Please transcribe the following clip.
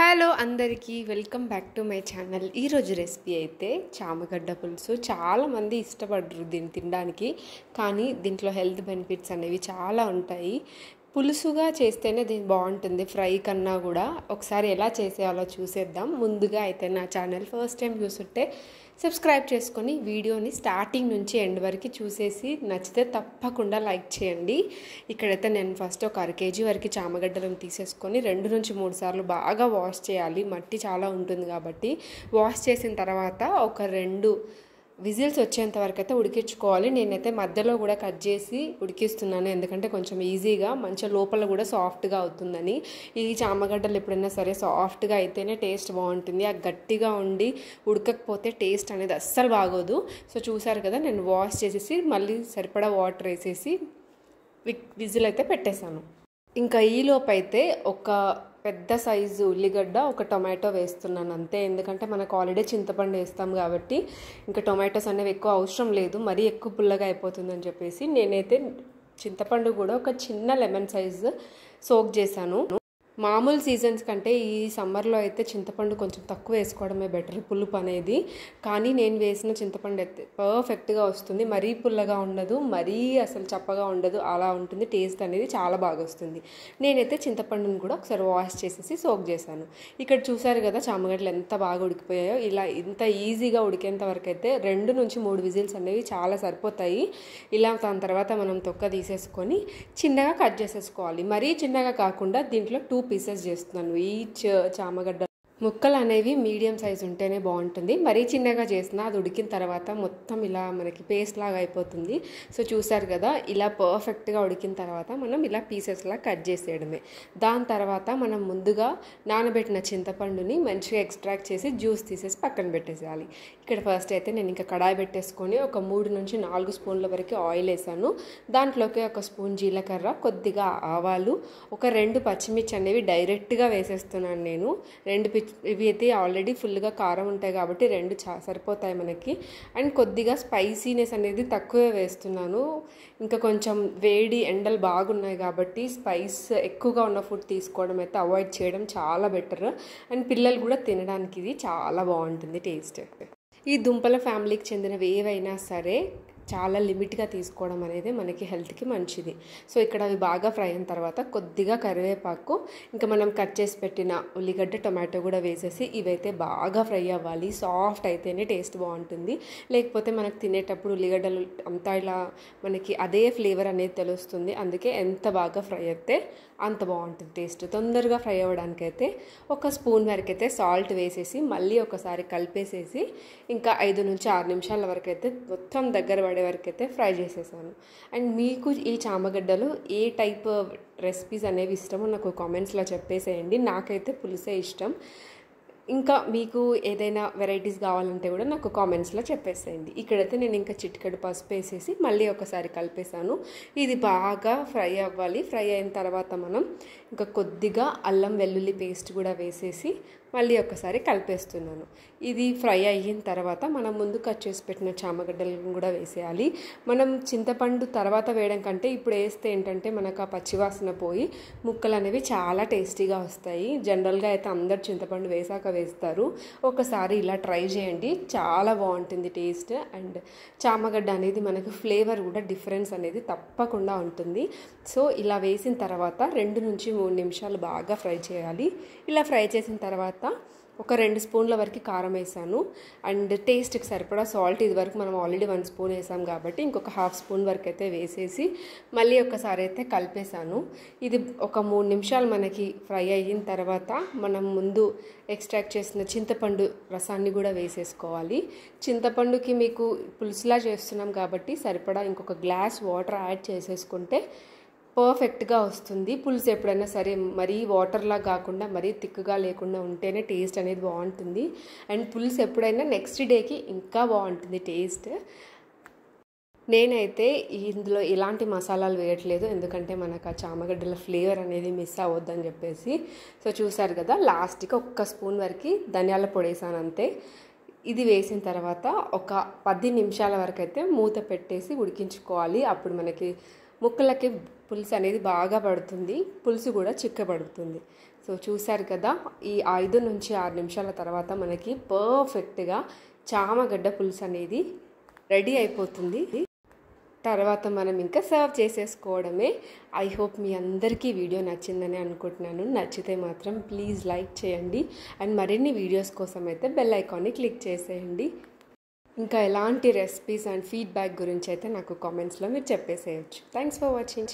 Hello అందరికీ welcome back to my channel. ఈరోజు recipe అయితే చామగడ్డ పులుసు. చాలామంది ఇష్టపడరు దీన్ని తినడానికి, కానీ దీంట్లో హెల్త్ బెనిఫిట్స్ అనేవి చాలా ఉంటాయి. పులుసుగా చేస్తేనే దీన్ని బాగుంటుంది, ఫ్రై కన్నా కూడా. ఒకసారి ఎలా చేసేయాలో చూసేద్దాం. ముందుగా అయితే నా ఛానల్ ఫస్ట్ టైం చూస్తుంటే సబ్స్క్రైబ్ చేసుకొని వీడియోని స్టార్టింగ్ నుంచి ఎండ్ వరకు చూసేసి నచ్చితే తప్పకుండా లైక్ చేయండి. ఇక్కడైతే నేను ఫస్ట్ ఒక 1/2 kg వరకు చామగడ్డలను తీసేసుకొని 2 నుంచి 3 సార్లు బాగా వాష్ చేయాలి. మట్టి చాలా ఉంటుంది కాబట్టి వాష్ చేసిన తర్వాత ఒక 2 విజిల్స్ వచ్చేంత వరకు అయితే ఉడికించుకోవాలి. నేనైతే మధ్యలో కూడా కట్ చేసి ఉడికిస్తున్నాను, ఎందుకంటే కొంచెం ఈజీగా మంచిగా లోపల కూడా సాఫ్ట్గా అవుతుందని. ఈ చామగడ్డలు ఎప్పుడైనా సరే సాఫ్ట్గా అయితేనే టేస్ట్ బాగుంటుంది. ఆ గట్టిగా ఉండి ఉడకకపోతే టేస్ట్ అనేది అస్సలు బాగోదు. సో చూసారు కదా, నేను వాష్ చేసేసి మళ్ళీ సరిపడా వాటర్ వేసేసి విజిల్ అయితే పెట్టేశాను. ఇంకా ఈలోపు అయితే ఒక పెద్ద సైజు ఉల్లిగడ్డ, ఒక టొమాటో వేస్తున్నాను అంతే. ఎందుకంటే మనకు ఆల్రెడీ చింతపండు వేస్తాం కాబట్టి ఇంకా టొమాటోస్ అనేవి ఎక్కువ అవసరం లేదు, మరీ ఎక్కువ పుల్లగా అయిపోతుందని చెప్పేసి నేనైతే చింతపండు కూడా ఒక చిన్న లెమన్ సైజు సోక్ చేశాను. మామూలు సీజన్స్ కంటే ఈ సమ్మర్లో అయితే చింతపండు కొంచెం తక్కువ వేసుకోవడమే బెటర్, పులుపు అనేది. కానీ నేను వేసిన చింతపండు అయితే పర్ఫెక్ట్గా వస్తుంది. మరీ పుల్లగా ఉండదు, మరీ అసలు చప్పగా ఉండదు, అలా ఉంటుంది. టేస్ట్ అనేది చాలా బాగా వస్తుంది. నేనైతే చింతపండుని కూడా ఒకసారి వాష్ చేసేసి సోక్ చేశాను. ఇక్కడ చూసారు కదా చామగడ్డలు ఎంత బాగా ఉడికిపోయాయో. ఇలా ఇంత ఈజీగా ఉడికేంత వరకు అయితే 2 నుంచి 3 విజిల్స్ అనేవి చాలా సరిపోతాయి. ఇలా దాని తర్వాత మనం తొక్క తీసేసుకొని చిన్నగా కట్ చేసేసుకోవాలి. మరీ చిన్నగా కాకుండా దీంట్లో 2 పీసెస్ చేస్తున్నాను. ఈచ్ చామగడ్డ ముక్కలు అనేవి మీడియం సైజ్ ఉంటేనే బాగుంటుంది. మరీ చిన్నగా చేసినా అది ఉడికిన తర్వాత మొత్తం ఇలా మనకి పేస్ట్ లాగా అయిపోతుంది. సో చూసారు కదా, ఇలా పర్ఫెక్ట్గా ఉడికిన తర్వాత మనం ఇలా పీసెస్లా కట్ చేసేయడమే. దాని తర్వాత మనం ముందుగా నానబెట్టిన చింతపండుని మంచిగా ఎక్స్ట్రాక్ట్ చేసి జ్యూస్ తీసేసి పక్కన పెట్టేసేయాలి. ఇక్కడ ఫస్ట్ అయితే నేను ఇంకా కడాయి పెట్టేసుకొని ఒక 3 నుంచి 4 స్పూన్ల వరకు ఆయిల్ వేసాను. దాంట్లోకి 1 స్పూన్ జీలకర్ర, కొద్దిగా ఆవాలు, ఒక 2 పచ్చిమిర్చి అనేవి డైరెక్ట్గా వేసేస్తున్నాను నేను. ఇవి అయితే ఆల్రెడీ ఫుల్గా కారం ఉంటాయి కాబట్టి 2 సరిపోతాయి మనకి. అండ్ కొద్దిగా స్పైసీనెస్ అనేది తక్కువే వేస్తున్నాను. ఇంకా కొంచెం వేడి ఎండలు బాగున్నాయి కాబట్టి స్పైస్ ఎక్కువగా ఉన్న ఫుడ్ తీసుకోవడం అయితే అవాయిడ్ చేయడం చాలా బెటర్. అండ్ పిల్లలు కూడా తినడానికి ఇది చాలా బాగుంటుంది టేస్ట్. ఈ దుంపల ఫ్యామిలీకి చెందినవి ఏవైనా సరే చాలా లిమిట్గా తీసుకోవడం అనేది మనకి హెల్త్కి మంచిది. సో ఇక్కడ అవి బాగా ఫ్రై అయిన తర్వాత కొద్దిగా కరివేపాకు, ఇంకా మనం కట్ చేసి పెట్టిన ఉల్లిగడ్డ, టొమాటో కూడా వేసేసి ఇవైతే బాగా ఫ్రై అవ్వాలి. సాఫ్ట్ అయితేనే టేస్ట్ బాగుంటుంది. లేకపోతే మనకు తినేటప్పుడు ఉల్లిగడ్డలు అంతా ఇలా మనకి అదే ఫ్లేవర్ అనేది తెలుస్తుంది. అందుకే ఎంత బాగా ఫ్రై అయితే అంత బాగుంటుంది టేస్ట్. తొందరగా ఫ్రై అవ్వడానికైతే 1 స్పూన్ వరకు అయితే సాల్ట్ వేసేసి మళ్ళీ ఒకసారి కలిపేసేసి ఇంకా 5 నుంచి 6 నిమిషాల వరకు అయితే మొత్తం దగ్గర పడే వరకు అయితే ఫ్రై చేసేసాను. అండ్ మీకు ఈ చామగడ్డలు ఏ టైప్ రెసిపీస్ అనేవి ఇష్టమో నాకు కామెంట్స్లో చెప్పేసేయండి. నాకైతే పులుసే ఇష్టం. ఇంకా మీకు ఏదైనా వెరైటీస్ కావాలంటే కూడా నాకు కామెంట్స్లో చెప్పేసేయండి. ఇక్కడైతే నేను ఇంకా చిటికెడు పసుపు వేసేసి మళ్ళీ ఒకసారి కలిపేసాను. ఇది బాగా ఫ్రై అవ్వాలి. ఫ్రై అయిన తర్వాత మనం ఇంకా కొద్దిగా అల్లం వెల్లుల్లి పేస్ట్ కూడా వేసేసి మళ్ళీ ఒకసారి కలిపేస్తున్నాను. ఇది ఫ్రై అయిన తర్వాత మనం ముందు కట్ చేసి పెట్టిన చామగడ్డలను కూడా వేసేయాలి. మనం చింతపండు తర్వాత వేయడం కంటే ఇప్పుడు వేస్తే ఏంటంటే మనకు ఆ పచ్చివాసన పోయి ముక్కలు అనేవి చాలా టేస్టీగా వస్తాయి. జనరల్గా అయితే అందరు చింతపండు వేసాక వేస్తారు. ఒకసారి ఇలా ట్రై చేయండి, చాలా బాగుంటుంది టేస్ట్. అండ్ చామగడ్డ అనేది మనకు ఫ్లేవర్ కూడా డిఫరెన్స్ అనేది తప్పకుండా ఉంటుంది. సో ఇలా వేసిన తర్వాత 2 నుంచి 3 నిమిషాలు బాగా ఫ్రై చేయాలి. ఇలా ఫ్రై చేసిన తర్వాత ఒక 2 స్పూన్ల వరకు కారం వేసాను. అండ్ టేస్ట్కి సరిపడా సాల్ట్, ఇది వరకు మనం ఆల్రెడీ 1 స్పూన్ వేసాం కాబట్టి ఇంకొక 1/2 స్పూన్ వరకు అయితే వేసేసి మళ్ళీ ఒకసారి అయితే కలిపేసాను. ఇది ఒక 3 నిమిషాలు మనకి ఫ్రై అయిన తర్వాత మనం ముందు ఎక్స్ట్రాక్ట్ చేసిన చింతపండు రసాన్ని కూడా వేసేసుకోవాలి. చింతపండుకి మీకు పులుసులా చేస్తున్నాం కాబట్టి సరిపడా ఇంకొక గ్లాస్ వాటర్ యాడ్ చేసేసుకుంటే పర్ఫెక్ట్గా వస్తుంది. పులుసు ఎప్పుడైనా సరే మరీ వాటర్లా కాకుండా మరీ థిక్గా లేకుండా ఉంటేనే టేస్ట్ అనేది బాగుంటుంది. అండ్ పులుసు ఎప్పుడైనా నెక్స్ట్ డేకి ఇంకా బాగుంటుంది టేస్ట్. నేనైతే ఇందులో ఎలాంటి మసాలాలు వేయట్లేదు, ఎందుకంటే మనకు ఆ చామగడ్డల ఫ్లేవర్ అనేది మిస్ అవ్వద్దని చెప్పేసి. సో చూసారు కదా, లాస్ట్కి 1 స్పూన్ వరకు ధనియాల పొడి వేసాను అంతే. ఇది వేసిన తర్వాత ఒక 10 నిమిషాల వరకు అయితే మూత పెట్టేసి ఉడికించుకోవాలి. అప్పుడు మనకి ముక్కలకి పులుసు అనేది బాగా పడుతుంది, పులుసు కూడా చిక్కబడుతుంది. సో చూసారు కదా, ఈ 5 నుంచి 6 నిమిషాల తర్వాత మనకి పర్ఫెక్ట్గా చామగడ్డ పులుసు అనేది రెడీ అయిపోతుంది. తర్వాత మనం ఇంకా సర్వ్ చేసేసుకోవడమే. ఐ హోప్ మీ అందరికీ వీడియో నచ్చిందని అనుకుంటున్నాను. నచ్చితే మాత్రం ప్లీజ్ లైక్ చేయండి అండ్ మరిన్ని వీడియోస్ కోసం అయితే బెల్ ఐకాన్ని క్లిక్ చేసేయండి. ఇంకా ఎలాంటి రెసిపీస్ అండ్ ఫీడ్బ్యాక్ గురించి అయితే నాకు కామెంట్స్లో మీరు చెప్పేసేయచ్చు. Thanks for watching.